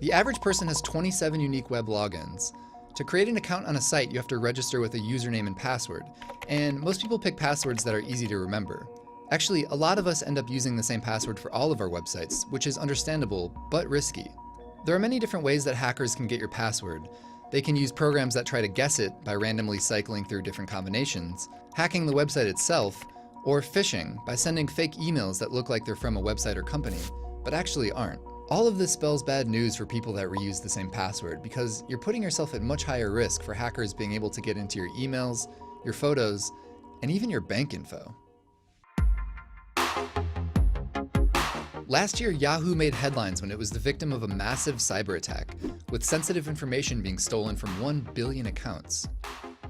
The average person has 27 unique web logins. To create an account on a site, you have to register with a username and password, and most people pick passwords that are easy to remember. Actually, a lot of us end up using the same password for all of our websites, which is understandable, but risky. There are many different ways that hackers can get your password. They can use programs that try to guess it by randomly cycling through different combinations, hacking the website itself, or phishing by sending fake emails that look like they're from a website or company, but actually aren't. All of this spells bad news for people that reuse the same password because you're putting yourself at much higher risk for hackers being able to get into your emails, your photos, and even your bank info. Last year, Yahoo made headlines when it was the victim of a massive cyber attack, with sensitive information being stolen from 1 billion accounts.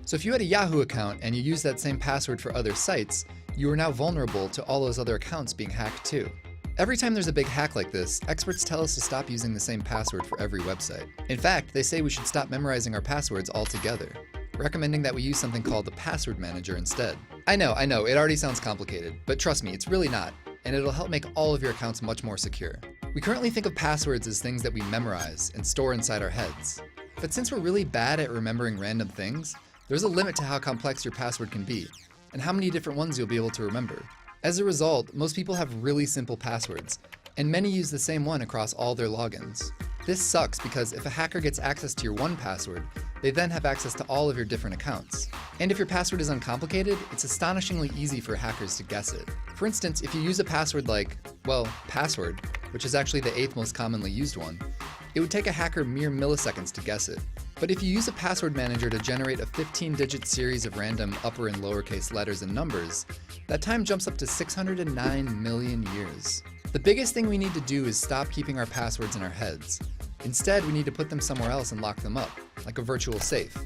So if you had a Yahoo account and you used that same password for other sites, you are now vulnerable to all those other accounts being hacked too. Every time there's a big hack like this, experts tell us to stop using the same password for every website. In fact, they say we should stop memorizing our passwords altogether, recommending that we use something called the password manager instead. I know, it already sounds complicated, but trust me, it's really not, and it'll help make all of your accounts much more secure. We currently think of passwords as things that we memorize and store inside our heads. But since we're really bad at remembering random things, there's a limit to how complex your password can be, and how many different ones you'll be able to remember. As a result, most people have really simple passwords, and many use the same one across all their logins. This sucks because if a hacker gets access to your one password, they then have access to all of your different accounts. And if your password is uncomplicated, it's astonishingly easy for hackers to guess it. For instance, if you use a password like, well, password, which is actually the 8th most commonly used one, it would take a hacker mere milliseconds to guess it. But if you use a password manager to generate a 15-digit series of random upper and lowercase letters and numbers, that time jumps up to 609 million years. The biggest thing we need to do is stop keeping our passwords in our heads. Instead, we need to put them somewhere else and lock them up, like a virtual safe.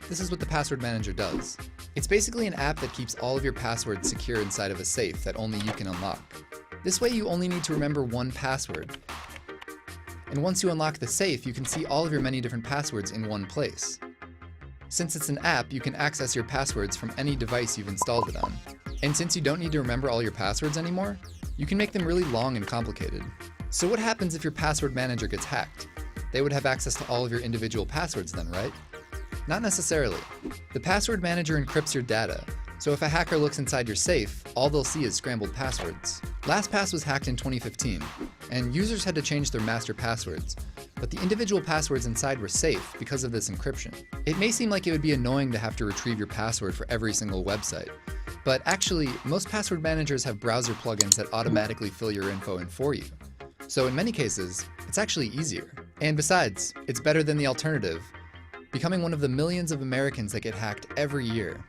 This is what the password manager does. It's basically an app that keeps all of your passwords secure inside of a safe that only you can unlock. This way you only need to remember one password. And once you unlock the safe, you can see all of your many different passwords in one place. Since it's an app, you can access your passwords from any device you've installed it on. And since you don't need to remember all your passwords anymore, you can make them really long and complicated. So what happens if your password manager gets hacked? They would have access to all of your individual passwords then, right? Not necessarily. The password manager encrypts your data, so if a hacker looks inside your safe, all they'll see is scrambled passwords. LastPass was hacked in 2015, and users had to change their master passwords, but the individual passwords inside were safe because of this encryption. It may seem like it would be annoying to have to retrieve your password for every single website, but actually, most password managers have browser plugins that automatically fill your info in for you. So in many cases, it's actually easier. And besides, it's better than the alternative, becoming one of the millions of Americans that get hacked every year.